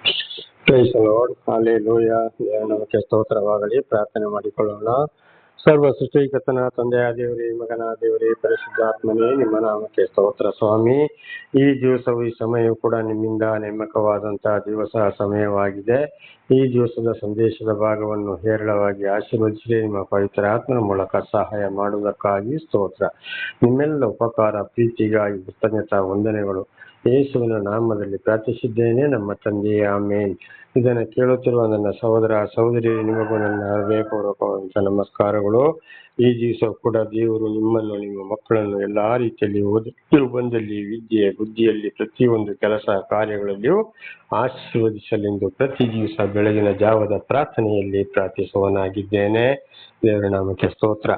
Price the lord, hallelujah. ನಮಗೆ ಸ್ತೋತ್ರವಾಗಲಿ. ಪ್ರಾರ್ಥನೆ ಮಾಡಿಕೊಳ್ಳೋಣ. ಸರ್ವ ಸೃಷ್ಟಿಕರ್ತನ ತಂದೆಯ ದೇವರೇ, ಮಗನ ದೇವರೇ, ಪರಿಶುದ್ಧಾತ್ಮನೇ, ನಿಮ್ಮ ನಾಮಕ್ಕೆ ಸ್ತೋತ್ರ ಸ್ವಾಮಿ. ಈ ದಿವಸವು ಈ ಸಮಯವು ಕೂಡ ನಿಮ್ಮಿಂದ ನೇಮಕವಾದಂತಹ ದಿವಸ ಸಮಯವಾಗಿದೆ. ಈ ದಿವಸದ ಸಂದೇಶದ ಭಾಗವನ್ನು ಹೇರಳವಾಗಿ ಆಶೀರ್ವದಿಸಿ ನಿಮ್ಮ ಪವಿತ್ರ ಆತ್ಮನ ಮೂಲಕ ಸಹಾಯ ಮಾಡುವುದಕ್ಕಾಗಿ ಸ್ತೋತ್ರ. ನಿಮ್ಮೆಲ್ಲ ಉಪಕಾರ ಪ್ರೀತಿಗಾಗಿ ಕೃತಜ್ಞತಾ ವಂದನೆಗಳು ಯೇಸುವಿನ ನಾಮದಲ್ಲಿ ಪ್ರಾರ್ಥಿಸಿದ್ದೇನೆ ನಮ್ಮ ತಂದೆಯೇ, ಆಮೇನ್. ಇದನ್ನು ಕೇಳುತ್ತಿರುವ ನನ್ನ ಸಹೋದರ ಸಹೋದರಿ, ನಿಮಗೂ ನನ್ನ ಹೃದಯಪೂರ್ವಕವಾದಂತಹ ನಮಸ್ಕಾರಗಳು. ಈ ದಿವಸ ಕೂಡ ದೇವರು ನಿಮ್ಮನ್ನು, ನಿಮ್ಮ ಮಕ್ಕಳನ್ನು ಎಲ್ಲಾ ರೀತಿಯಲ್ಲಿ ಬಂದಲ್ಲಿ, ವಿದ್ಯೆ ಬುದ್ಧಿಯಲ್ಲಿ, ಪ್ರತಿಯೊಂದು ಕೆಲಸ ಕಾರ್ಯಗಳಲ್ಲಿಯೂ ಆಶೀರ್ವದಿಸಲೆಂದು ಪ್ರತಿ ದಿವಸ ಬೆಳಗಿನ ಜಾವದ ಪ್ರಾರ್ಥನೆಯಲ್ಲಿ ಪ್ರಾರ್ಥಿಸುವನಾಗಿದ್ದೇನೆ. ದೇವರ ನಾಮಕ್ಕೆ ಸ್ತೋತ್ರ.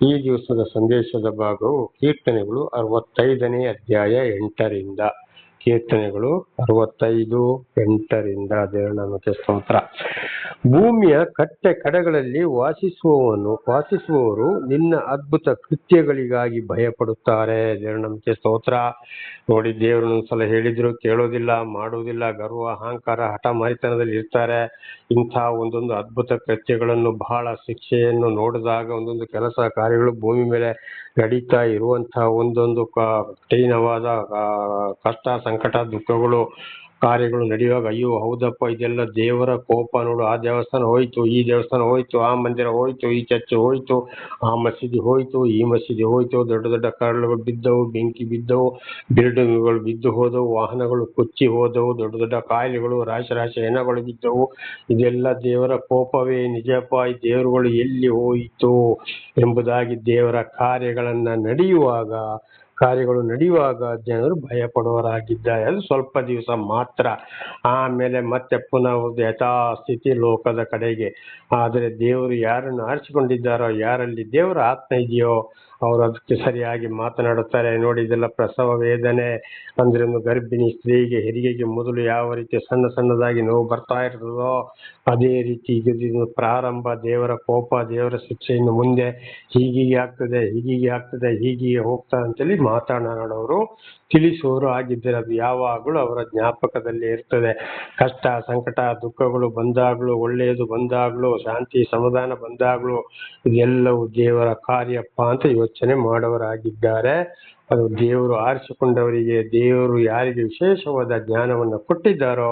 ಈ ದಿವಸದ ಸಂದೇಶದ ಭಾಗವು ಕೀರ್ತನೆಗಳು 65ನೇ ಅಧ್ಯಾಯ 8ರಿಂದ. ಕೀರ್ತನೆಗಳು 65:8. ದೇವರ ನಾಮಕ್ಕೆ ಸ್ತೋತ್ರ. ಭೂಮಿಯ ಕಟ್ಟೆ ಕಡೆಗಳಲ್ಲಿ ವಾಸಿಸುವವರು ನಿನ್ನ ಅದ್ಭುತ ಕೃತ್ಯಗಳಿಗಾಗಿ ಭಯಪಡುತ್ತಾರೆ. ದೇವರ ನಾಮಕ್ಕೆ ಸ್ತೋತ್ರ. ನೋಡಿ, ದೇವರನ್ನು ಸಲ ಹೇಳಿದ್ರು ಕೇಳೋದಿಲ್ಲ, ಮಾಡುವುದಿಲ್ಲ, ಗರ್ವ ಅಹಂಕಾರ ಹಠಮಾರಿತನದಲ್ಲಿ ಇರ್ತಾರೆ. ಇಂಥ ಒಂದೊಂದು ಅದ್ಭುತ ಕೃತ್ಯಗಳನ್ನು, ಬಹಳ ಶಿಕ್ಷೆಯನ್ನು ನೋಡಿದಾಗ ಒಂದೊಂದು ಕೆಲಸ ಕಾರ್ಯಗಳು ಭೂಮಿ ಮೇಲೆ ನಡೀತಾ ಇರುವಂತಹ ಒಂದೊಂದು ಕಠಿಣವಾದ ಕಷ್ಟ ಸಂಕಟ ದುಃಖಗಳು ಕಾರ್ಯಗಳು ನಡೆಯುವಾಗ, ಅಯ್ಯೋ ಹೌದಪ್ಪ, ಇದೆಲ್ಲ ದೇವರ ಕೋಪ. ನೋಡು, ಆ ದೇವಸ್ಥಾನ ಹೋಯ್ತು, ಈ ದೇವಸ್ಥಾನ ಹೋಯ್ತು, ಆ ಮಂದಿರ ಹೋಯ್ತು, ಈ ಚರ್ಚ್ ಹೋಯ್ತು, ಆ ಮಸೀದಿ ಹೋಯ್ತು, ಈ ಮಸೀದಿ ಹೋಯ್ತು, ದೊಡ್ಡ ದೊಡ್ಡ ಕರಳುಗಳು ಬಿದ್ದವು, ಬೆಂಕಿ ಬಿದ್ದವು, ಬಿಲ್ಡಿಂಗ್ಗಳು ಬಿದ್ದು ಹೋದವು, ವಾಹನಗಳು ಕೊಚ್ಚಿ ಹೋದವು, ದೊಡ್ಡ ದೊಡ್ಡ ಕಾಯಿಲೆಗಳು, ರಾಶಿ ಹೆಣಗಳು ಬಿದ್ದವು. ಇದೆಲ್ಲ ದೇವರ ಕೋಪವೇ? ನಿಜಪ್ಪ, ಈ ದೇವರುಗಳು ಎಲ್ಲಿ ಹೋಯಿತು ಎಂಬುದಾಗಿ ದೇವರ ಕಾರ್ಯಗಳು ನಡೆಯುವಾಗ ಜನರು ಭಯ ಪಡುವವರಾಗಿದ್ದಾರೆ. ಅದು ಸ್ವಲ್ಪ ದಿವಸ ಮಾತ್ರ. ಆಮೇಲೆ ಮತ್ತೆ ಪುನಃ ಯಥಾಸ್ಥಿತಿ ಲೋಕದ ಕಡೆಗೆ. ಆದರೆ ದೇವರು ಯಾರನ್ನು ಆರಿಸಿಕೊಂಡಿದ್ದಾರೋ, ಯಾರಲ್ಲಿ ದೇವರ ಆತ್ಮ ಇದೆಯೋ, ಅವರು ಅದಕ್ಕೆ ಸರಿಯಾಗಿ ಮಾತನಾಡುತ್ತಾರೆ. ನೋಡಿ, ಇದೆಲ್ಲ ಪ್ರಸವ ವೇದನೆ ಅಂದ್ರೆ ಒಂದು ಗರ್ಭಿಣಿ ಸ್ತ್ರೀಗೆ ಹೆರಿಗೆಗೆ ಮೊದಲು ಯಾವ ರೀತಿ ಸಣ್ಣದಾಗಿ ನೋವು ಬರ್ತಾ ಇರ್ತದೋ, ಅದೇ ರೀತಿ ಇದು ಪ್ರಾರಂಭ. ದೇವರ ಕೋಪ, ದೇವರ ಶಿಕ್ಷೆ ಇನ್ನು ಮುಂದೆ ಹೀಗೀಗೆ ಆಗ್ತದೆ, ಹೀಗೆ ಹೋಗ್ತಾ ಅಂತೇಳಿ ಮಾತನಾಡೋರು, ತಿಳಿಸುವವರು ಆಗಿದ್ದರೆ ಅದು ಯಾವಾಗಲೂ ಅವರ ಜ್ಞಾಪಕದಲ್ಲಿ ಇರ್ತದೆ. ಕಷ್ಟ ಸಂಕಟ ದುಃಖಗಳು ಬಂದಾಗ್ಲೂ, ಒಳ್ಳೆಯದು ಬಂದಾಗ್ಲೂ, ಶಾಂತಿ ಸಮಾಧಾನ ಬಂದಾಗ್ಲೂ ಇದೆಲ್ಲವೂ ದೇವರ ಕಾರ್ಯಪ್ಪ ಅಂತ ಯೋಚನೆ ಮಾಡೋರಾಗಿದ್ದಾರೆ. ಅದು ದೇವರು ಆರಿಸಿಕೊಂಡವರಿಗೆ, ದೇವರು ಯಾರಿಗೆ ವಿಶೇಷವಾದ ಜ್ಞಾನವನ್ನು ಕೊಟ್ಟಿದ್ದಾರೋ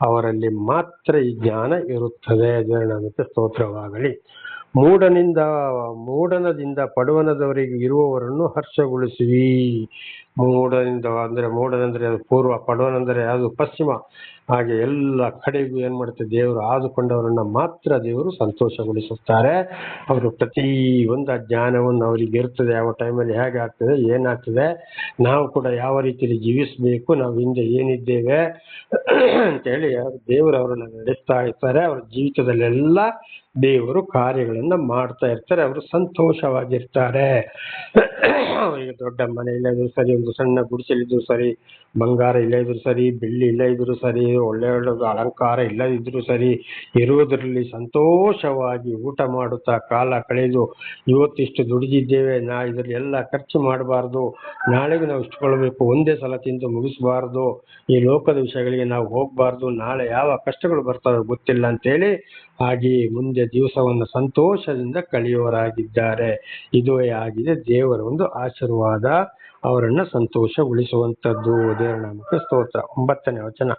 ಅವರಲ್ಲಿ ಮಾತ್ರ ಈ ಜ್ಞಾನ ಇರುತ್ತದೆ. ದೇವರ ನಾಮಕ್ಕೆ ಸ್ತೋತ್ರವಾಗಲಿ. ಮೂಡಣದಿಂದ ಪಡುವಣದವರೆಗೆ ಇರುವವರನ್ನು ಹರ್ಷಗೊಳಿಸುವಿ. ಮೂಡನೆಂದ್ರೆ ಪೂರ್ವ, ಪಡುವನೆಂದರೆ ಯಾವುದು ಪಶ್ಚಿಮ. ಹಾಗೆ ಎಲ್ಲ ಕಡೆಗೂ ಏನ್ ಮಾಡುತ್ತೆ, ದೇವರು ಆದುಕೊಂಡವರನ್ನ ಮಾತ್ರ ದೇವರು ಸಂತೋಷಗೊಳಿಸುತ್ತಾರೆ. ಅವರು ಪ್ರತಿ ಒಂದು ಜ್ಞಾನವನ್ನು ಅವರಿಗೆ ಇರ್ತದೆ. ಯಾವ ಟೈಮಲ್ಲಿ ಹೇಗೆ ಆಗ್ತದೆ, ಏನಾಗ್ತದೆ, ನಾವು ಕೂಡ ಯಾವ ರೀತಿಯಲ್ಲಿ ಜೀವಿಸಬೇಕು, ನಾವು ಹಿಂದೆ ಏನಿದ್ದೇವೆ ಅಂತೇಳಿ ದೇವರು ಅವರನ್ನು ನಡೆಸ್ತಾ ಇರ್ತಾರೆ. ಅವರ ಜೀವಿತದಲ್ಲೆಲ್ಲ ದೇವರು ಕಾರ್ಯಗಳನ್ನ ಮಾಡ್ತಾ ಇರ್ತಾರೆ. ಅವರು ಸಂತೋಷವಾಗಿರ್ತಾರೆ. ಅವರಿಗೆ ದೊಡ್ಡ ಮನೆ ಇಲ್ಲದ್ರು ಸರಿ, ಒಂದು ಸಣ್ಣ ಗುಡಿಸಲಿದ್ರು ಸರಿ, ಬಂಗಾರ ಇಲ್ಲದಿದ್ರು ಸರಿ, ಬೆಳ್ಳಿ ಇಲ್ಲದಿದ್ರು ಸರಿ, ಒಳ್ಳೆ ಅಲಂಕಾರ ಇಲ್ಲದಿದ್ರು ಸರಿ, ಇರುವುದರಲ್ಲಿ ಸಂತೋಷವಾಗಿ ಊಟ ಮಾಡುತ್ತಾ ಕಾಲ ಕಳೆದು, ಇವತ್ತಿಷ್ಟು ದುಡಿದಿದ್ದೇವೆ, ಇದರಲ್ಲಿ ಎಲ್ಲ ಖರ್ಚು ಮಾಡಬಾರ್ದು, ನಾಳೆಗೂ ನಾವು ಇಷ್ಟುಕೊಳ್ಬೇಕು, ಒಂದೇ ಸಲ ತಿಂದು ಮುಗಿಸಬಾರ್ದು, ಈ ಲೋಕದ ವಿಷಯಗಳಿಗೆ ನಾವು ಹೋಗ್ಬಾರ್ದು, ನಾಳೆ ಯಾವ ಕಷ್ಟಗಳು ಬರ್ತವೆ ಗೊತ್ತಿಲ್ಲ ಅಂತೇಳಿ ಹಾಗೆ ಮುಂದೆ ದಿವಸವನ್ನು ಸಂತೋಷದಿಂದ ಕಳೆಯುವವರಾಗಿದ್ದಾರೆ. ಇದುವೇ ಆಗಿದೆ ದೇವರ ಒಂದು ಆಶೀರ್ವಾದ, ಅವರನ್ನ ಸಂತೋಷಗೊಳಿಸುವಂಥದ್ದು. ದೇವರ ನಾಮಕ್ಕೆ ಸ್ತೋತ್ರ. 9ನೇ ವಚನ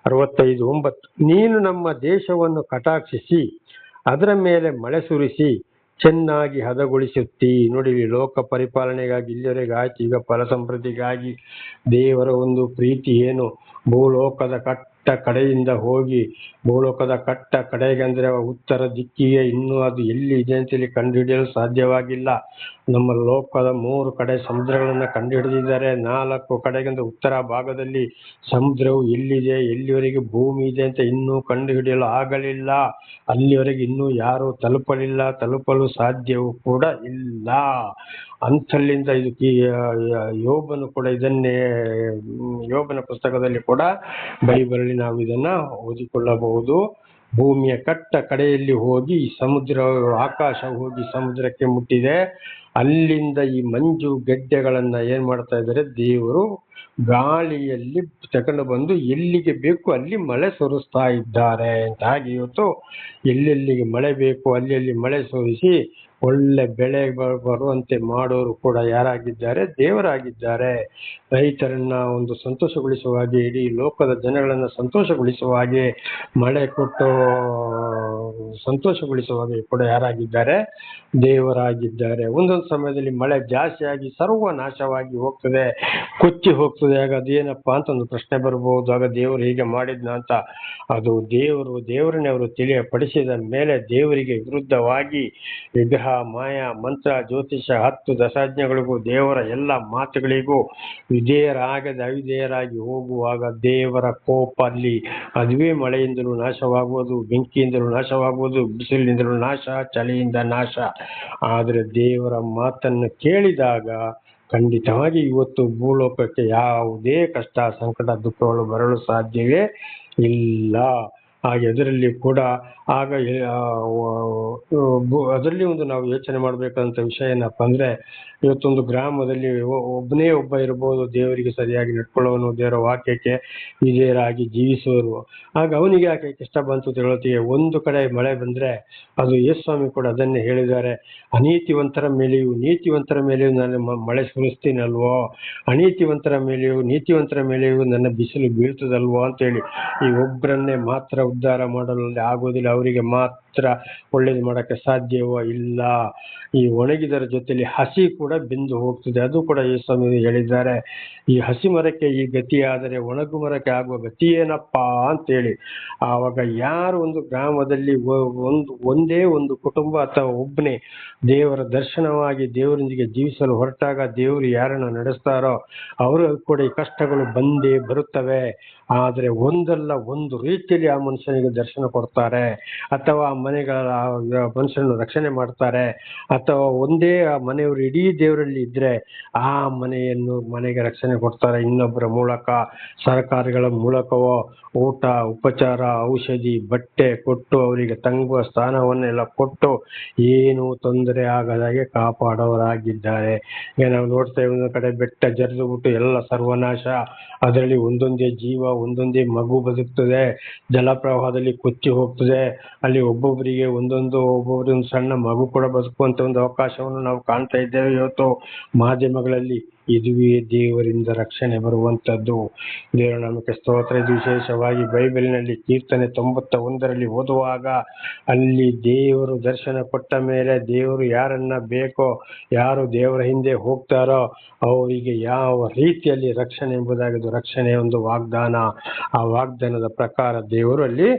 65:9. ನೀನು ನಮ್ಮ ದೇಶವನ್ನು ಕಟಾಕ್ಷಿಸಿ ಅದರ ಮೇಲೆ ಮಳೆ ಸುರಿಸಿ ಚೆನ್ನಾಗಿ ಹದಗೊಳಿಸುತ್ತಿ. ನೋಡಿ, ಲೋಕ ಪರಿಪಾಲನೆಗಾಗಿ ಇಲ್ಲಿವರೆಗೆ ಆಯ್ತು. ಈಗ ಫಲ ಸಮೃದ್ಧಿಗಾಗಿ ದೇವರ ಒಂದು ಪ್ರೀತಿ ಏನು, ಭೂಲೋಕದ ಕಡೆಯಿಂದ ಹೋಗಿ ಭೂಲೋಕದ ಕಡೆಗೆ ಅಂದ್ರೆ ಉತ್ತರ ದಿಕ್ಕಿಗೆ ಇನ್ನೂ ಅದು ಎಲ್ಲಿ ಇದೆ ಅಂತೇಳಿ ಕಂಡುಹಿಡಿಯಲು ಸಾಧ್ಯವಾಗಿಲ್ಲ. ನಮ್ಮ ಲೋಕದ 3 ಕಡೆ ಸಮುದ್ರಗಳನ್ನ ಕಂಡುಹಿಡಿದಿದ್ದಾರೆ. 4 ಕಡೆಗೆ ಅಂದ್ರೆ ಉತ್ತರ ಭಾಗದಲ್ಲಿ ಸಮುದ್ರವು ಎಲ್ಲಿದೆ, ಎಲ್ಲಿವರೆಗೆ ಭೂಮಿ ಇದೆ ಅಂತ ಇನ್ನೂ ಕಂಡುಹಿಡಿಯಲು ಆಗಲಿಲ್ಲ. ಅಲ್ಲಿವರೆಗೆ ಇನ್ನೂ ಯಾರು ತಲುಪಲು ಸಾಧ್ಯವೂ ಕೂಡ ಇಲ್ಲ. ಅಂಥಲ್ಲಿಂದ ಇದಕ್ಕೆ ಯೋಬನು ಕೂಡ ಇದನ್ನೇ, ಯೋಬನ ಪುಸ್ತಕದಲ್ಲಿ ಕೂಡ ಬೈಬಲಲ್ಲಿ ನಾವು ಇದನ್ನ ಓದಿಕೊಳ್ಳಬಹುದು. ಭೂಮಿಯ ಕಡೆಯಲ್ಲಿ ಹೋಗಿ ಸಮುದ್ರ, ಆಕಾಶ ಹೋಗಿ ಸಮುದ್ರಕ್ಕೆ ಮುಟ್ಟಿದೆ. ಅಲ್ಲಿಂದ ಈ ಮಂಜು ಗೆಡ್ಡೆಗಳನ್ನ ಏನ್ ಮಾಡ್ತಾ ಇದ್ದಾರೆ, ದೇವರು ಗಾಳಿಯಲ್ಲಿ ತಗೊಂಡು ಬಂದು ಎಲ್ಲಿಗೆ ಬೇಕು ಅಲ್ಲಿ ಮಳೆ ಸುರಿಸ್ತಾ ಇದ್ದಾರೆ ಅಂತ. ಹಾಗೆ ಇವತ್ತು ಎಲ್ಲೆಲ್ಲಿಗೆ ಮಳೆ ಬೇಕು ಅಲ್ಲಿ ಮಳೆ ಸುರಿಸಿ ಒಳ್ಳೆ ಬೆಳೆ ಬರುವಂತೆ ಮಾಡೋರು ಕೂಡ ಯಾರಾಗಿದ್ದಾರೆ? ದೇವರಾಗಿದ್ದಾರೆ. ರೈತರನ್ನ ಒಂದು ಸಂತೋಷಗೊಳಿಸುವ ಹಾಗೆ, ಇಡೀ ಲೋಕದ ಜನಗಳನ್ನ ಸಂತೋಷಗೊಳಿಸುವ ಹಾಗೆ, ಮಳೆ ಕೊಟ್ಟು ಸಂತೋಷಗೊಳಿಸುವ ಹಾಗೆ ಕೂಡ ಯಾರಾಗಿದ್ದಾರೆ? ದೇವರಾಗಿದ್ದಾರೆ. ಒಂದೊಂದು ಸಮಯದಲ್ಲಿ ಮಳೆ ಜಾಸ್ತಿಯಾಗಿ ಸರ್ವನಾಶವಾಗಿ ಹೋಗ್ತದೆ, ಕೊಚ್ಚಿ ಹೋಗ್ತದೆ. ಆಗ ಅದೇನಪ್ಪಾ ಅಂತ ಒಂದು ಪ್ರಶ್ನೆ ಬರಬಹುದು. ಆಗ ದೇವರು ಹೀಗೆ ಮಾಡಿದ್ನ ಅಂತ. ಅದು ದೇವರನ್ನೇ ಅವರು ತಿಳಿಯಪಡಿಸಿದ ಮೇಲೆ ದೇವರಿಗೆ ವಿರುದ್ಧವಾಗಿ ವಿಗ್ರಹ, ಮಾಯ, ಮಂತ್ರ, ಜ್ಯೋತಿಷ, 10 ದಶಾಜ್ಞೆಗಳಿಗೂ ದೇವರ ಎಲ್ಲ ಮಾತುಗಳಿಗೂ ವಿಧೇಯರಾಗದೆ ಅವಿಧೇಯರಾಗಿ ಹೋಗುವಾಗ ದೇವರ ಕೋಪ ಅಲ್ಲಿ ಅದುವೇ ಮಳೆಯಿಂದಲೂ ನಾಶವಾಗುವುದು, ಬೆಂಕಿಯಿಂದಲೂ ನಾಶವಾಗುವುದು, ಬಿಸಿಲಿನಿಂದಲೂ ನಾಶ, ಚಳಿಯಿಂದ ನಾಶ. ಆದರೆ ದೇವರ ಮಾತನ್ನು ಕೇಳಿದಾಗ ಖಂಡಿತವಾಗಿ ಇವತ್ತು ಭೂಲೋಕಕ್ಕೆ ಯಾವುದೇ ಕಷ್ಟ, ಸಂಕಟ, ದುಃಖಗಳು ಬರಲು ಸಾಧ್ಯವೇ ಇಲ್ಲ. ಹಾಗೆ ಅದರಲ್ಲಿ ಕೂಡ ಆಗ ಅದರಲ್ಲಿ ಒಂದು ನಾವು ಯೋಚನೆ ಮಾಡಬೇಕಂತ ವಿಷಯ ಏನಪ್ಪ ಅಂದ್ರೆ, ಇವತ್ತೊಂದು ಗ್ರಾಮದಲ್ಲಿ ಒಬ್ಬನೇ ಒಬ್ಬ ಇರಬಹುದು, ದೇವರಿಗೆ ಸರಿಯಾಗಿ ನಡ್ಕೊಳ್ಳೋನು, ದೇವರ ವಾಕ್ಯಕ್ಕೆ ವಿಧೇಯರಾಗಿ ಜೀವಿಸುವರು. ಆಗ ಅವನಿಗೆ ಯಾಕೆ ಕಷ್ಟ ಬಂತು ಅಂತ ಹೇಳ್ತೀವಿ. ಒಂದು ಕಡೆ ಮಳೆ ಬಂದ್ರೆ ಅದು ಯೇಸುಸ್ವಾಮಿ ಕೂಡ ಅದನ್ನೇ ಹೇಳಿದ್ದಾರೆ, ಅನೀತಿವಂತರ ಮೇಲೆಯೂ ನೀತಿವಂತರ ಮೇಲೆಯೂ ನಾನು ಮಳೆ ಸುರಿಸ್ತೀನಲ್ವೋ, ಅನೀತಿವಂತರ ಮೇಲೆಯೂ ನೀತಿವಂತರ ಮೇಲೆಯೂ ನನ್ನ ಬಿಸಿಲು ಬೀಳ್ತದಲ್ವೋ ಅಂತೇಳಿ. ಈ ಒಬ್ಬರನ್ನೇ ಮಾತ್ರ ಉದ್ಧಾರ ಮಾಡಲು ಆಗೋದಿಲ್ಲ, ಅವರಿಗೆ ಮಾತ್ರ ಒಳ್ಳೇದು ಮಾಡಕ್ಕೆ ಸಾಧ್ಯವೋ ಇಲ್ಲ. ಈ ಒಣಗಿದರ ಜೊತೆಲಿ ಹಸಿ ಕೂಡ ಬೆಂದು ಹೋಗ್ತದೆ, ಅದು ಕೂಡ ಯೇಸುಸ್ವಾಮಿ ಹೇಳಿದ್ದಾರೆ. ಈ ಹಸಿ ಮರಕ್ಕೆ ಈ ಗತಿ ಆದರೆ ಒಣಗು ಮರಕ್ಕೆ ಆಗುವ ಗತಿ ಏನಪ್ಪಾ ಅಂತೇಳಿ. ಆವಾಗ ಯಾರು ಒಂದು ಗ್ರಾಮದಲ್ಲಿ ಒಂದೇ ಒಂದು ಕುಟುಂಬ ಅಥವಾ ಒಬ್ಬನೇ ದೇವರ ದರ್ಶನವಾಗಿ ದೇವರೊಂದಿಗೆ ಜೀವಿಸಲು ಹೊರಟಾಗ ದೇವರು ಯಾರನ್ನ ನಡೆಸ್ತಾರೋ ಅವರು ಕೂಡ ಈ ಕಷ್ಟಗಳು ಬಂದೇ ಬರುತ್ತವೆ. ಆದರೆ ಒಂದಲ್ಲ ಒಂದು ರೀತಿಯಲ್ಲಿ ಆ ಮನುಷ್ಯನಿಗೆ ದರ್ಶನ ಕೊಡ್ತಾರೆ, ಅಥವಾ ಆ ಮನುಷ್ಯನನ್ನು ರಕ್ಷಣೆ ಮಾಡ್ತಾರೆ, ಅಥವಾ ಒಂದೇ ಆ ಮನೆಯವರು ಇಡೀ ದೇವರಲ್ಲಿ ಇದ್ರೆ ಆ ಮನೆಗೆ ರಕ್ಷಣೆ ಕೊಡ್ತಾರೆ. ಇನ್ನೊಬ್ಬರ ಮೂಲಕ, ಸರ್ಕಾರಗಳ ಮೂಲಕವೋ ಊಟ, ಉಪಚಾರ, ಔಷಧಿ, ಬಟ್ಟೆ ಕೊಟ್ಟು ಅವರಿಗೆ ತಂಗುವ ಸ್ಥಾನವನ್ನೆಲ್ಲ ಕೊಟ್ಟು ಏನು ತೊಂದರೆ ಆಗದಾಗೆ ಕಾಪಾಡೋರಾಗಿದ್ದಾರೆ. ಈಗ ನಾವು ನೋಡ್ತೇವೆ, ಒಂದು ಕಡೆ ಬೆಟ್ಟ ಜರಿದು ಬಿಟ್ಟು ಎಲ್ಲ ಸರ್ವನಾಶ, ಅದರಲ್ಲಿ ಒಂದೊಂದೇ ಜೀವ, ಒಂದೊಂದೇ ಮಗು ಬದುಕ್ತದೆ, ಜಲಪ್ರವಾಹದಲ್ಲಿ ಕೊಚ್ಚಿ ಹೋಗ್ತದೆ. ಅಲ್ಲಿ ಒಬ್ಬೊಬ್ಬರಿಗೆ ಒಬ್ಬೊಬ್ಬರಿಗೆ ಸಣ್ಣ ಮಗು ಕೂಡ ಬದುಕುವಂತ ಒಂದು ಅವಕಾಶವನ್ನು ನಾವು ಕಾಣ್ತಾ ಇದ್ದೇವೆ ಇವತ್ತು ಮಾಧ್ಯಮಗಳಲ್ಲಿ. ಇದುವೇ ದೇವರಿಂದ ರಕ್ಷಣೆ ಬರುವಂತದ್ದು. ದೇವರ ನಾಮಕ್ಕೆ ಸ್ತೋತ್ರ. ಇದು ವಿಶೇಷವಾಗಿ ಬೈಬಲಿನಲ್ಲಿ ಕೀರ್ತನೆ 91ರಲ್ಲಿ ಓದುವಾಗ ಅಲ್ಲಿ ದೇವರು ದರ್ಶನ ಕೊಟ್ಟ ಮೇಲೆ ದೇವರು ಯಾರನ್ನ ಬೇಕೋ, ಯಾರು ದೇವರ ಹಿಂದೆ ಹೋಗ್ತಾರೋ ಅವರಿಗೆ ಯಾವ ರೀತಿಯಲ್ಲಿ ರಕ್ಷಣೆ ಎಂಬುದಾಗಿದ್ದು, ರಕ್ಷಣೆ ಒಂದು ವಾಗ್ದಾನ. ಆ ವಾಗ್ದಾನದ ಪ್ರಕಾರ ದೇವರು ಅಲ್ಲಿ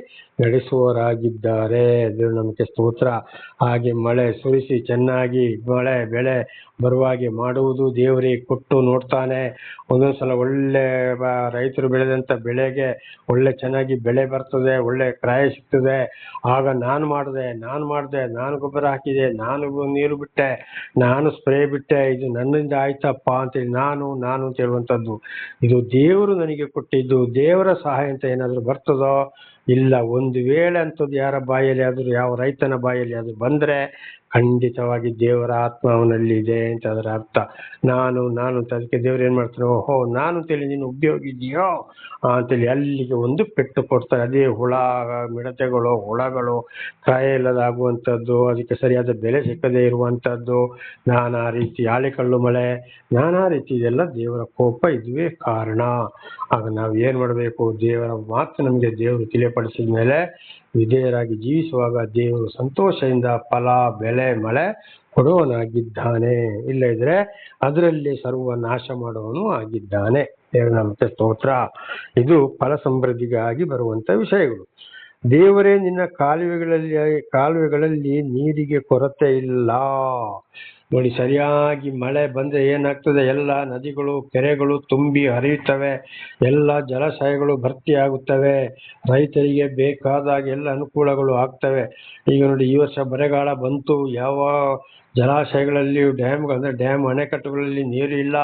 ನಡೆಸುವವರಾಗಿದ್ದಾರೆ. ದೇವರ ನಮಗೆ ಸ್ತೋತ್ರ. ಹಾಗೆ ಮಳೆ ಸುರಿಸಿ ಚೆನ್ನಾಗಿ ಬೆಳೆ ಬರುವಾಗೆ ಮಾಡುವುದು ದೇವರೇ ಕೊಟ್ಟು ನೋಡ್ತಾನೆ. ಒಂದೊಂದ್ಸಲ ಒಳ್ಳೆ ರೈತರು ಬೆಳೆದಂತ ಬೆಳೆಗೆ ಒಳ್ಳೆ ಚೆನ್ನಾಗಿ ಬೆಳೆ ಬರ್ತದೆ, ಒಳ್ಳೆ ಕ್ರಾಯ ಸಿಗ್ತದೆ. ಆಗ ನಾನು ಮಾಡಿದೆ, ನಾನು ಗೊಬ್ಬರ ಹಾಕಿದೆ, ನಾನು ನೀರು ಬಿಟ್ಟೆ, ನಾನು ಸ್ಪ್ರೇ ಬಿಟ್ಟೆ, ಇದು ನನ್ನಿಂದ ಆಯ್ತಪ್ಪ ಅಂತೇಳಿ ನಾನು ಅಂತ ಹೇಳುವಂಥದ್ದು. ಇದು ದೇವರು ನನಗೆ ಕೊಟ್ಟಿದ್ದು. ದೇವರ ಸಹಾಯ ಅಂತ ಏನಾದರೂ ಬರ್ತದೋ? ಇಲ್ಲ. ಒಂದು ವೇಳೆ ಅಂಥದ್ದು ಯಾರ ಬಾಯಲ್ಲಿ ಆದರೂ, ಯಾವ ರೈತನ ಬಾಯಲ್ಲಿ ಆದರೂ ಬಂದ್ರೆ ಖಂಡಿತವಾಗಿ ದೇವರ ಆತ್ಮ ಅವನಲ್ಲಿ ಇದೆ ಅಂತ ಅದರ ಅರ್ಥ. ನಾನು ಅಂತ ಅದಕ್ಕೆ ದೇವ್ರು ಏನ್ ಮಾಡ್ತಾರೆ, ಓಹೋ ನಾನು ಅಂತೇಳಿ ನೀನು ಉಪಯೋಗಿದೆಯೋ ಅಂತೇಳಿ ಅಲ್ಲಿಗೆ ಒಂದು ಪೆಟ್ಟು ಕೊಡ್ತಾರೆ. ಅದೇ ಮಿಡತೆಗಳು, ಹುಳಗಳು, ಕಾಯ ಇಲ್ಲದಾಗುವಂಥದ್ದು, ಅದಕ್ಕೆ ಸರಿಯಾದ ಬೆಲೆ ಸಿಕ್ಕದೇ ಇರುವಂಥದ್ದು, ನಾನಾ ರೀತಿ ಆಳಿಕಲ್ಲು ಮಳೆ, ನಾನಾ ರೀತಿ ಇದೆಲ್ಲ ದೇವರ ಕೋಪ. ಇದುವೇ ಕಾರಣ. ಆಗ ನಾವು ಏನ್ ಮಾಡಬೇಕು? ದೇವರ ಮಾತು ನಮಗೆ ದೇವರು ತಿಳಿಯಪಡಿಸಿದ ಮೇಲೆ ವಿಧೇಯರಾಗಿ ಜೀವಿಸುವಾಗ ದೇವರು ಸಂತೋಷದಿಂದ ಫಲ, ಬೆಳೆ, ಮಳೆ ಕೊಡುವನಾಗಿದ್ದಾನೆ. ಇಲ್ಲ ಇದ್ರೆ ಅದರಲ್ಲಿ ಸರ್ವ ನಾಶ ಮಾಡುವನು ಆಗಿದ್ದಾನೆ. ದೇವರ ನಾಮಕ್ಕೆ ಸ್ತೋತ್ರ. ಇದು ಫಲ ಸಮೃದ್ಧಿಗಾಗಿ ಬರುವಂತ ವಿಷಯಗಳು. ದೇವರೇ ನಿನ್ನ ಕಾಲುವೆಗಳಲ್ಲಿ ನೀರಿಗೆ ಕೊರತೆ ಇಲ್ಲ. ನೋಡಿ, ಸರಿಯಾಗಿ ಮಳೆ ಬಂದ್ರೆ ಏನಾಗ್ತದೆ? ಎಲ್ಲ ನದಿಗಳು, ಕೆರೆಗಳು ತುಂಬಿ ಹರಿಯುತ್ತವೆ, ಎಲ್ಲ ಜಲಾಶಯಗಳು ಭರ್ತಿಯಾಗುತ್ತವೆ, ರೈತರಿಗೆ ಬೇಕಾದಾಗ ಎಲ್ಲ ಅನುಕೂಲಗಳು ಆಗ್ತವೆ. ಈಗ ನೋಡಿ, ಈ ವರ್ಷ ಬರಗಾಲ ಬಂತು, ಯಾವ ಜಲಾಶಯಗಳಲ್ಲಿಯೂ ಡ್ಯಾಮ್ ಅಣೆಕಟ್ಟುಗಳಲ್ಲಿ ನೀರು ಇಲ್ಲ,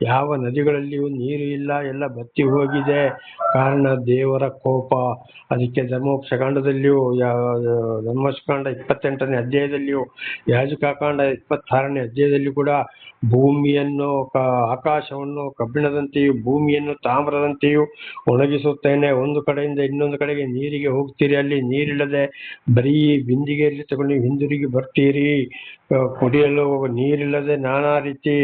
ಯಾವ ನದಿಗಳಲ್ಲಿಯೂ ನೀರು ಇಲ್ಲ, ಎಲ್ಲ ಬತ್ತಿ ಹೋಗಿದೆ. ಕಾರಣ ದೇವರ ಕೋಪ. ಅದಕ್ಕೆ ಧರ್ಮೋಪದೇಶಕಾಂಡದಲ್ಲಿಯೂ, ಧರ್ಮೋಪದೇಶಕಾಂಡ 28ನೇ ಅಧ್ಯಾಯದಲ್ಲಿಯೂ, ಯಾಜಕಕಾಂಡ 26ನೇ ಅಧ್ಯಾಯದಲ್ಲಿ ಕೂಡ ಭೂಮಿಯನ್ನು ಆಕಾಶವನ್ನು ಕಬ್ಬಿಣದಂತೆಯೂ ಭೂಮಿಯನ್ನು ತಾಮ್ರದಂತೆಯೂ ಒಣಗಿಸುತ್ತೇನೆ. ಒಂದು ಕಡೆಯಿಂದ ಇನ್ನೊಂದು ಕಡೆಗೆ ನೀರಿಗೆ ಹೋಗ್ತೀರಿ, ಅಲ್ಲಿ ನೀರಿಲ್ಲದೆ ಬರೀ ಬಿಂದಿಗೆಯಲ್ಲಿ ತಗೊಂಡು ಹಿಂದಿರುಗಿ ಬರ್ತೀರಿ. ಕುಡಿಯಲು ನೀರಿಲ್ಲದೆ ನಾನಾ ರೀತಿ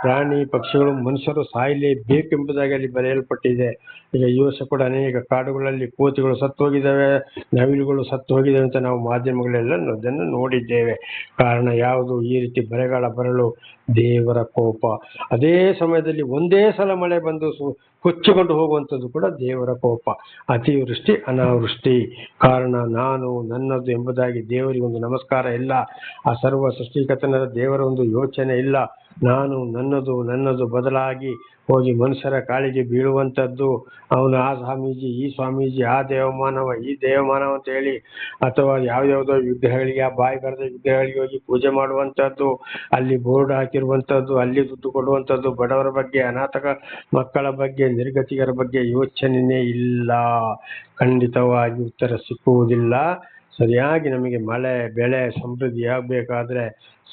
ಪ್ರಾಣಿ ಪಕ್ಷಿಗಳು ಮನುಷ್ಯರು ಸಾಯಲೇಬೇಕೆಂಬುದಾಗಿ ಅಲ್ಲಿ ಬರೆಯಲ್ಪಟ್ಟಿದೆ. ಈಗ ಈ ವರ್ಷ ಕೂಡ ಅನೇಕ ಕಾಡುಗಳಲ್ಲಿ ಕೋತಿಗಳು ಸತ್ತು ಹೋಗಿದ್ದಾವೆ, ನವಿಲುಗಳು ಸತ್ತು ಹೋಗಿದ್ದಾವೆ ಅಂತ ನಾವು ಮಾಧ್ಯಮಗಳೆಲ್ಲ ಅದನ್ನು ನೋಡಿದ್ದೇವೆ. ಕಾರಣ ಯಾವುದು? ಈ ರೀತಿ ಬರಗಾಲ ಬರಲು ದೇವರ ಕೋಪ. ಅದೇ ಸಮಯದಲ್ಲಿ ಒಂದೇ ಸಲ ಮಳೆ ಬಂದು ಕೊಚ್ಚಿಕೊಂಡು ಹೋಗುವಂಥದ್ದು ಕೂಡ ದೇವರ ಕೋಪ. ಅತಿವೃಷ್ಟಿ ಅನಾವೃಷ್ಟಿ. ಕಾರಣ ನಾನು ನನ್ನದು ಎಂಬುದಾಗಿ ದೇವರಿಗೆ ಒಂದು ನಮಸ್ಕಾರ ಇಲ್ಲ. ಆ ಸರ್ವ ಸೃಷ್ಟಿಕರ್ತನಾದ ದೇವರ ಒಂದು ಯೋಚನೆ ಇಲ್ಲ. ನಾನು ನನ್ನದು ಬದಲಾಗಿ ಹೋಗಿ ಮನುಷ್ಯರ ಕಾಳಿಗೆ ಬೀಳುವಂಥದ್ದು, ಅವನು ಆ ಸ್ವಾಮೀಜಿ ಈ ಸ್ವಾಮೀಜಿ, ಆ ದೇವಮಾನವ ಈ ದೇವಮಾನವ ಅಂತ ಹೇಳಿ, ಅಥವಾ ಯಾವ್ಯಾವುದೋ ವಿಗ್ರಹಗಳಿಗೆ, ಆ ಬಾಯಿ ಬರದ ವಿಗ್ರಹಗಳಿಗೆ ಹೋಗಿ ಪೂಜೆ ಮಾಡುವಂಥದ್ದು, ಅಲ್ಲಿ ಬೋರ್ಡ್ ಹಾಕಿರುವಂಥದ್ದು, ಅಲ್ಲಿ ದುಡ್ಡು ಕೊಡುವಂಥದ್ದು, ಬಡವರ ಬಗ್ಗೆ, ಅನಾಥ ಮಕ್ಕಳ ಬಗ್ಗೆ, ನಿರ್ಗತಿಕರ ಬಗ್ಗೆ ಯೋಚನೆಯೇ ಇಲ್ಲ. ಖಂಡಿತವಾಗಿ ಉತ್ತರ ಸಿಕ್ಕುವುದಿಲ್ಲ. ಸರಿಯಾಗಿ ನಮಗೆ ಮಳೆ ಬೆಳೆ ಸಮೃದ್ಧಿ ಆಗಬೇಕಾದ್ರೆ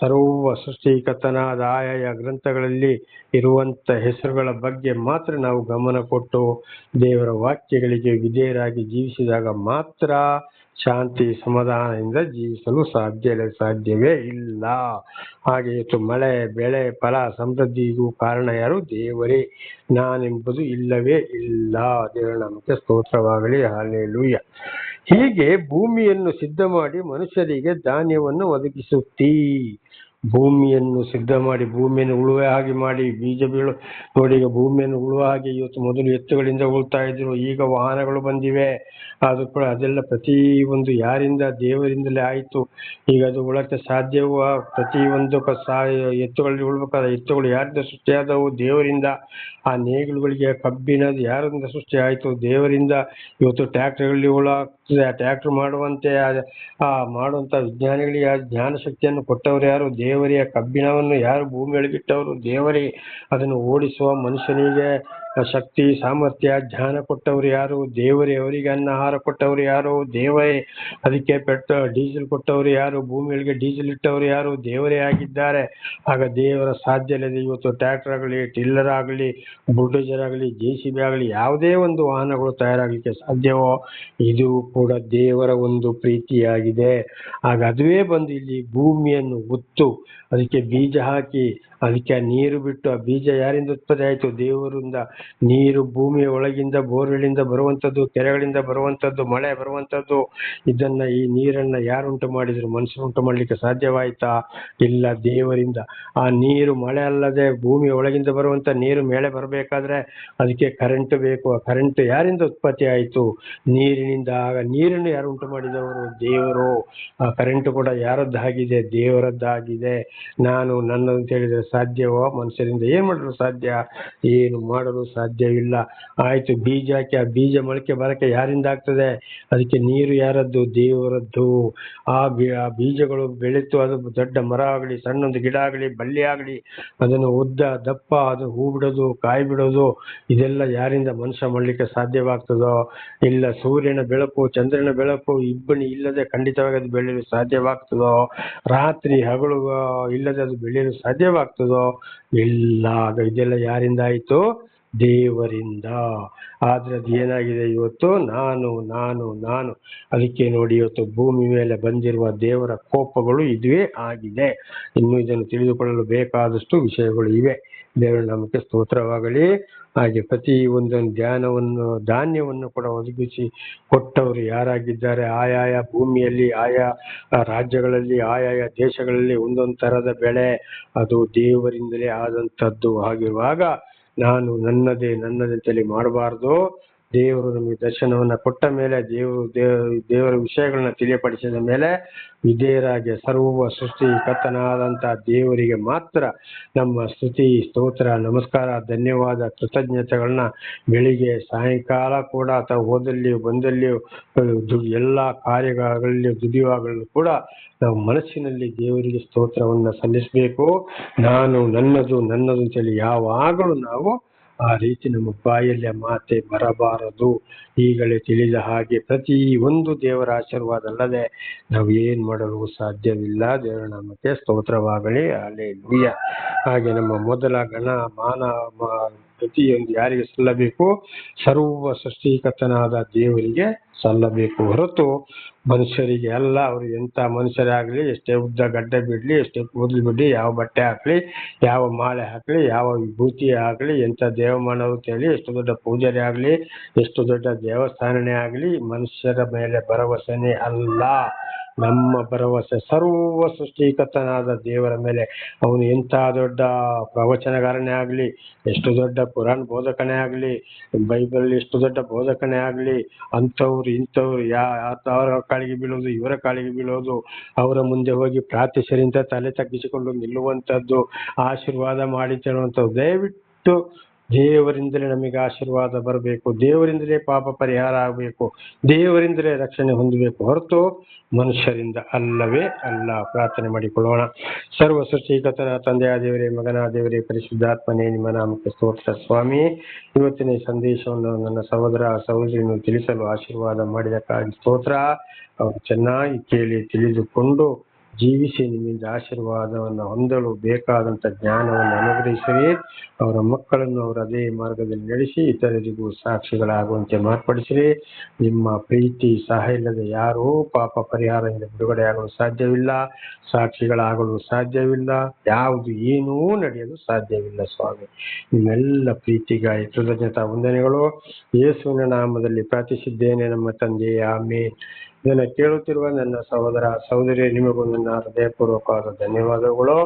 ಸರ್ವ ಸೃಷ್ಟಿಕರ್ತನಾದ ಆಯಾಯ ಗ್ರಂಥಗಳಲ್ಲಿ ಇರುವಂಥ ಹೆಸರುಗಳ ಬಗ್ಗೆ ಮಾತ್ರ ನಾವು ಗಮನ ಕೊಟ್ಟು ದೇವರ ವಾಕ್ಯಗಳಿಗೆ ವಿಧೇಯರಾಗಿ ಜೀವಿಸಿದಾಗ ಮಾತ್ರ ಶಾಂತಿ ಸಮಾಧಾನದಿಂದ ಜೀವಿಸಲು ಸಾಧ್ಯವೇ ಇಲ್ಲ. ಹಾಗೆ ಇವತ್ತು ಮಳೆ ಬೆಳೆ ಫಲ ಸಮೃದ್ಧಿಗೂ ಕಾರಣ ಯಾರು? ದೇವರೇ. ನಾನೆಂಬುದು ಇಲ್ಲವೇ ಇಲ್ಲ. ದೇವರ ನಾಮಕ್ಕೆ ಸ್ತೋತ್ರವಾಗಲಿ. ಹಲ್ಲೆಲೂಯ. ಹೀಗೆ ಭೂಮಿಯನ್ನು ಸಿದ್ಧ ಮಾಡಿ ಮನುಷ್ಯರಿಗೆ ಧಾನ್ಯವನ್ನು ಒದಗಿಸುತ್ತೀ. ಭೂಮಿಯನ್ನು ಸಿದ್ಧ ಮಾಡಿ, ಭೂಮಿಯನ್ನು ಉಳುವ ಹಾಗೆ ಮಾಡಿ, ಬೀಜ ಬೀಳು ನೋಡಿ. ಈಗ ಭೂಮಿಯನ್ನು ಉಳುವ ಹಾಗೆ ಇವತ್ತು ಮೊದಲು ಎತ್ತುಗಳಿಂದ ಉಳ್ತಾ ಇದ್ರು, ಈಗ ವಾಹನಗಳು ಬಂದಿವೆ. ಅದು ಕೂಡ ಅದೆಲ್ಲ ಪ್ರತಿ ಒಂದು ಯಾರಿಂದ? ದೇವರಿಂದಲೇ ಆಯಿತು. ಈಗ ಅದು ಉಳಕ್ಕೆ ಸಾಧ್ಯವೂ? ಪ್ರತಿಯೊಂದು ಎತ್ತುಗಳಲ್ಲಿ ಉಳ್ಬೇಕಾದ ಎತ್ತುಗಳು ಯಾರಿಂದ ಸೃಷ್ಟಿಯಾದವು? ದೇವರಿಂದ. ಆ ನೇಗಿಲುಗಳಿಗೆ ಕಬ್ಬಿಣದ ಯಾರಿಂದ ಸೃಷ್ಟಿ ಆಯಿತು? ದೇವರಿಂದ. ಇವತ್ತು ಟ್ರ್ಯಾಕ್ಟರ್ಗಳಲ್ಲಿ ಉಳಾಗ್ತದೆ. ಆ ಟ್ರ್ಯಾಕ್ಟರ್ ಮಾಡುವಂತೆ ಮಾಡುವಂಥ ವಿಜ್ಞಾನಿಗಳಿಗೆ ಆ ಜ್ಞಾನ ಶಕ್ತಿಯನ್ನು ಕೊಟ್ಟವರು ಯಾರು? ದೇವರೇ. ಕಬ್ಬಿಣವನ್ನು ಯಾರು ಭೂಮಿ ಒಳಗಿಟ್ಟವರು? ದೇವರೇ. ಅದನ್ನು ಓಡಿಸುವ ಮನುಷ್ಯನಿಗೆ ಶಕ್ತಿ ಸಾಮರ್ಥ್ಯ ಜ್ಞಾನ ಕೊಟ್ಟವರು ಯಾರು? ದೇವರೇ. ಅವರಿಗೆ ಅನ್ನ ಆಹಾರ ಕೊಟ್ಟವರು ಯಾರು? ದೇವರೇ. ಅದಕ್ಕೆ ಡೀಸೆಲ್ ಕೊಟ್ಟವರು ಯಾರು? ಭೂಮಿಯೊಳಗೆ ಡೀಸೆಲ್ ಇಟ್ಟವರು ಯಾರು? ದೇವರೇ ಆಗಿದ್ದಾರೆ. ಆಗ ದೇವರ ಸಾಧ್ಯ ಇಲ್ಲದೆ ಇವತ್ತು ಟ್ರ್ಯಾಕ್ಟರ್ ಆಗಲಿ, ಟಿಲ್ಲರ್ ಆಗಲಿ, ಬುಲ್ಡೋಜರ್ ಆಗಲಿ, JCB ಆಗಲಿ, ಯಾವುದೇ ಒಂದು ವಾಹನಗಳು ತಯಾರಾಗಲಿಕ್ಕೆ ಸಾಧ್ಯವೋ? ಇದು ಕೂಡ ದೇವರ ಒಂದು ಪ್ರೀತಿಯಾಗಿದೆ. ಆಗ ಅದುವೇ ಬಂದು ಇಲ್ಲಿ ಭೂಮಿಯನ್ನು ಉತ್ತು ಅದಕ್ಕೆ ಬೀಜ ಹಾಕಿ ಅದಕ್ಕೆ ನೀರು ಬಿಟ್ಟು, ಆ ಬೀಜ ಯಾರಿಂದ ಉತ್ಪತ್ತಿ ಆಯಿತು? ದೇವರಿಂದ. ನೀರು ಭೂಮಿಯ ಒಳಗಿಂದ ಬೋರ್ವೆಲಿಂದ ಬರುವಂಥದ್ದು, ಕೆರೆಗಳಿಂದ ಬರುವಂಥದ್ದು, ಮಳೆ ಬರುವಂಥದ್ದು. ಈ ನೀರನ್ನ ಯಾರು ಉಂಟು ಮಾಡಿದ್ರು? ಮನುಷ್ಯರು ಉಂಟು ಮಾಡಲಿಕ್ಕೆ ಸಾಧ್ಯವಾಯಿತಾ? ಇಲ್ಲ, ದೇವರಿಂದ. ಆ ನೀರು ಮಳೆ ಅಲ್ಲದೆ ಭೂಮಿಯ ಒಳಗಿಂದ ಬರುವಂಥ ನೀರು ಮೇಲೆ ಬರಬೇಕಾದ್ರೆ ಅದಕ್ಕೆ ಕರೆಂಟ್ ಬೇಕು. ಆ ಕರೆಂಟ್ ಯಾರಿಂದ ಉತ್ಪತ್ತಿ ಆಯಿತು? ನೀರಿನಿಂದ. ಆಗ ನೀರನ್ನು ಯಾರು ಉಂಟು ಮಾಡಿದವರು? ದೇವರು. ಆ ಕರೆಂಟ್ ಕೂಡ ಯಾರದ್ದಾಗಿದೆ? ದೇವರದ್ದಾಗಿದೆ. ನಾನು ನನ್ನದು ಅಂತ ಹೇಳಿದ್ರೆ ಸಾಧ್ಯವೋ? ಮನುಷ್ಯರಿಂದ ಏನ್ ಮಾಡಲು ಸಾಧ್ಯ? ಏನು ಮಾಡಲು ಸಾಧ್ಯವಿಲ್ಲ. ಆಯ್ತು, ಬೀಜ ಹಾಕಿ ಆ ಬೀಜ ಮೊಳಕೆ ಬರಕ್ಕೆ ಯಾರಿಂದ ಆಗ್ತದೆ? ಅದಕ್ಕೆ ನೀರು ಯಾರದ್ದು? ದೇವರದ್ದು. ಆ ಬೀಜಗಳು ಬೆಳೀತು, ಅದು ದೊಡ್ಡ ಮರ ಆಗಲಿ, ಸಣ್ಣೊಂದು ಗಿಡ ಆಗಲಿ, ಬಳ್ಳಿ ಆಗಲಿ, ಅದನ್ನು ಉದ್ದ ದಪ್ಪ, ಅದು ಹೂ ಬಿಡೋದು, ಕಾಯಿ ಬಿಡೋದು, ಇದೆಲ್ಲ ಯಾರಿಂದ ಮನುಷ್ಯ ಮಾಡಲಿಕ್ಕೆ ಸಾಧ್ಯವಾಗ್ತದೋ? ಇಲ್ಲ. ಸೂರ್ಯನ ಬೆಳಕು, ಚಂದ್ರನ ಬೆಳಕು ಇಬ್ಬನಿ ಇಲ್ಲದೆ ಖಂಡಿತವಾಗಿ ಅದು ಬೆಳೆಯಲು ಸಾಧ್ಯವಾಗ್ತದೋ? ರಾತ್ರಿ ಹಗಲು ಇಲ್ಲದೆ ಅದು ಬೆಳೆಯಲು ಸಾಧ್ಯವಾಗ್ತದೋ? ಇಲ್ಲ. ಆಗ ಇದೆಲ್ಲ ಯಾರಿಂದ ಆಯಿತು? ದೇವರಿಂದ. ಆದ್ರೆ ಅದು ಏನಾಗಿದೆ ಇವತ್ತು? ನಾನು. ಅದಕ್ಕೆ ನೋಡಿ, ಇವತ್ತು ಭೂಮಿ ಮೇಲೆ ಬಂದಿರುವ ದೇವರ ಕೋಪಗಳು ಇದುವೇ ಆಗಿದೆ. ಇನ್ನು ಇದನ್ನು ತಿಳಿದುಕೊಳ್ಳಲು ಬೇಕಾದಷ್ಟು ವಿಷಯಗಳು ಇವೆ. ದೇವರ ನಾಮಕ್ಕೆ ಸ್ತೋತ್ರವಾಗಲಿ. ಹಾಗೆ ಪ್ರತಿ ಒಂದೊಂದು ಧಾನ್ಯವನ್ನು ಕೂಡ ಒದಗಿಸಿ ಕೊಟ್ಟವರು ಯಾರಾಗಿದ್ದಾರೆ? ಆಯಾಯ ಭೂಮಿಯಲ್ಲಿ, ಆಯಾ ರಾಜ್ಯಗಳಲ್ಲಿ, ಆಯಾಯ ದೇಶಗಳಲ್ಲಿ ಒಂದೊಂದು ತರದ ಬೆಳೆ ಅದು ದೇವರಿಂದಲೇ ಆದಂಥದ್ದು. ಹಾಗಿರುವಾಗ ನಾನು ನನ್ನದಂತೇಳಿ ಮಾಡಬಾರ್ದು. ದೇವರು ನಮಗೆ ದರ್ಶನವನ್ನ ಕೊಟ್ಟ ಮೇಲೆ, ದೇವರ ವಿಷಯಗಳನ್ನ ತಿಳಿಯಪಡಿಸಿದ ಮೇಲೆ ವಿಧೇಯರಾಗಿ ಸರ್ವ ಸೃಷ್ಟಿಕರ್ತನಾದಂಥ ದೇವರಿಗೆ ಮಾತ್ರ ನಮ್ಮ ಸ್ತುತಿ, ಸ್ತೋತ್ರ, ನಮಸ್ಕಾರ, ಧನ್ಯವಾದ, ಕೃತಜ್ಞತೆಗಳನ್ನ ಬೆಳಿಗ್ಗೆ ಸಾಯಂಕಾಲ ಕೂಡ ಅಥವಾ ಹೋದಲ್ಲಿಯೂ ಬಂದಲ್ಲಿಯೂ ಎಲ್ಲ ಕಾರ್ಯಗಳಲ್ಲಿ ದುಡಿಯುವಾಗಲೂ ಕೂಡ ನಾವು ಮನಸ್ಸಿನಲ್ಲಿ ದೇವರಿಗೆ ಸ್ತೋತ್ರವನ್ನ ಸಲ್ಲಿಸಬೇಕು. ನನ್ನದು ಅಂತೇಳಿ ಯಾವಾಗಲೂ ನಾವು ಆ ರೀತಿ ನಮ್ಮ ಬಾಯಲ್ಲಿ ಆ ಮಾತೆ ಬರಬಾರದು. ಈಗಲೇ ತಿಳಿದ ಹಾಗೆ ಪ್ರತಿ ಒಂದು ದೇವರ ಆಶೀರ್ವಾದ ಅಲ್ಲದೆ ನಾವು ಏನ್ ಮಾಡಲು ಸಾಧ್ಯವಿಲ್ಲ. ದೇವರ ನಾಮಕ್ಕೆ ಸ್ತೋತ್ರವಾಗಲಿ. ಹಲ್ಲೆಲೂಯಾ. ಹಾಗೆ ನಮ್ಮ ಮೊದಲ ಗಣ ಮಾನ ಪ್ರತಿಯೊಂದು ಯಾರಿಗೆ ಸಲ್ಲಬೇಕು? ಸರ್ವ ಸೃಷ್ಟಿಕರ್ತನಾದ ದೇವರಿಗೆ ಸಲ್ಲಬೇಕು ಹೊರತು ಮನುಷ್ಯರಿಗೆ ಅಲ್ಲ. ಅವರು ಎಂತ ಮನುಷ್ಯರೇ ಆಗ್ಲಿ, ಎಷ್ಟೇ ಉದ್ದ ಗಡ್ಡ ಬಿಡ್ಲಿ, ಎಷ್ಟೇ ಕೂದಲು ಬಿಡ್ಲಿ, ಯಾವ ಬಟ್ಟೆ ಹಾಕ್ಲಿ, ಯಾವ ಮಾಲೆ ಹಾಕ್ಲಿ, ಯಾವ ವಿಭೂತಿ ಆಗ್ಲಿ, ಎಂತ ದೇವಮಾನವತೆ ಆಗಲಿ, ಎಷ್ಟು ದೊಡ್ಡ ಪೂಜಾರಿ ಆಗ್ಲಿ, ಎಷ್ಟು ದೊಡ್ಡ ದೇವಸ್ಥಾನನೇ ಆಗ್ಲಿ, ಮನುಷ್ಯರ ಮೇಲೆ ಭರವಸೆನೇ ಅಲ್ಲ. ನಮ್ಮ ಭರವಸೆ ಸರ್ವ ಸೃಷ್ಟಿಕರ್ತನಾದ ದೇವರ ಮೇಲೆ. ಅವನು ಎಂಥ ದೊಡ್ಡ ಪ್ರವಚನಗಾರನೇ ಆಗ್ಲಿ, ಎಷ್ಟು ದೊಡ್ಡ ಪುರಾಣ ಬೋಧಕನೇ ಆಗ್ಲಿ, ಬೈಬಲ್ ಎಷ್ಟು ದೊಡ್ಡ ಬೋಧಕನೇ ಆಗ್ಲಿ, ಅಂಥವ್ರು ಇಂಥವ್ರು ಅವರ ಕಾಲಿಗೆ ಬೀಳೋದು, ಇವರ ಕಾಲಿಗೆ ಬೀಳೋದು, ಅವರ ಮುಂದೆ ಹೋಗಿ ಪ್ರಾರ್ಥಿಸರಿಂದ ತಲೆ ತಗ್ಗಿಸಿಕೊಂಡು ನಿಲ್ಲುವಂಥದ್ದು, ಆಶೀರ್ವಾದ ಮಾಡಿ ತರುವಂಥದ್ದು. ದಯವಿಟ್ಟು ದೇವರಿಂದಲೇ ನಮಗೆ ಆಶೀರ್ವಾದ ಬರಬೇಕು, ದೇವರಿಂದಲೇ ಪಾಪ ಪರಿಹಾರ ಆಗಬೇಕು, ದೇವರಿಂದಲೇ ರಕ್ಷಣೆ ಹೊಂದಬೇಕು ಹೊರತು ಮನುಷ್ಯರಿಂದ ಅಲ್ಲವೇ ಅಲ್ಲ. ಪ್ರಾರ್ಥನೆ ಮಾಡಿಕೊಳ್ಳೋಣ. ಸರ್ವ ಸೃಷ್ಟಿಕರ್ತನ ತಂದೆಯ ದೇವರೇ, ಮಗನ ದೇವರೇ, ಪರಿಶುದ್ಧಾತ್ಮನೇ, ನಿಮ್ಮ ನಾಮಕ್ಕೆ ಸ್ತೋತ್ರ ಸ್ವಾಮಿ. ಇವತ್ತಿನ ಈ ಸಂದೇಶವನ್ನು ನನ್ನ ಸಹೋದರ ಸಹೋದರಿಯನ್ನು ತಿಳಿಸಲು ಆಶೀರ್ವಾದ ಮಾಡಿದಕ್ಕಾಗಿ ಸ್ತೋತ್ರ. ಅವರು ಚೆನ್ನಾಗಿ ಕೇಳಿ ತಿಳಿದುಕೊಂಡು ಜೀವಿಸಿ ನಿಮ್ಮಿಂದ ಆಶೀರ್ವಾದವನ್ನು ಹೊಂದಲು ಬೇಕಾದಂಥ ಜ್ಞಾನವನ್ನು ಅನುಗ್ರಹಿಸಿರಿ. ಅವರ ಮಕ್ಕಳನ್ನು ಅವರು ಅದೇ ಮಾರ್ಗದಲ್ಲಿ ನಡೆಸಿ ಇತರರಿಗೂ ಸಾಕ್ಷಿಗಳಾಗುವಂತೆ ಮಾರ್ಪಡಿಸಿರಿ. ನಿಮ್ಮ ಪ್ರೀತಿ ಸಹಾಯ ಇಲ್ಲದೆ ಯಾರೂ ಪಾಪ ಪರಿಹಾರದಿಂದ ಬಿಡುಗಡೆಯಾಗಲು ಸಾಧ್ಯವಿಲ್ಲ, ಸಾಕ್ಷಿಗಳಾಗಲು ಸಾಧ್ಯವಿಲ್ಲ, ಯಾವುದು ಏನೂ ನಡೆಯಲು ಸಾಧ್ಯವಿಲ್ಲ ಸ್ವಾಮಿ. ನಿಮ್ಮೆಲ್ಲ ಪ್ರೀತಿಗಾಗಿ ಕೃತಜ್ಞತಾ ವಂದನೆಗಳು. ಯೇಸುವಿನ ನಾಮದಲ್ಲಿ ಪ್ರಾರ್ಥಿಸಿದ್ದೇನೆ ನಮ್ಮ ತಂದೆ, ಆಮೇನ್. ಇದನ್ನು ಕೇಳುತ್ತಿರುವ ನನ್ನ ಸಹೋದರ ಸಹೋದರಿ, ನಿಮಗೂ ನನ್ನ ಹೃದಯಪೂರ್ವಕವಾದ ಧನ್ಯವಾದಗಳು.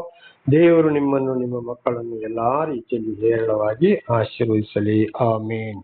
ದೇವರು ನಿಮ್ಮನ್ನು, ನಿಮ್ಮ ಮಕ್ಕಳನ್ನು ಎಲ್ಲಾ ರೀತಿಯಲ್ಲಿ ಹೇರಳವಾಗಿ ಆಶೀರ್ವದಿಸಲಿ. ಆಮೇನ್.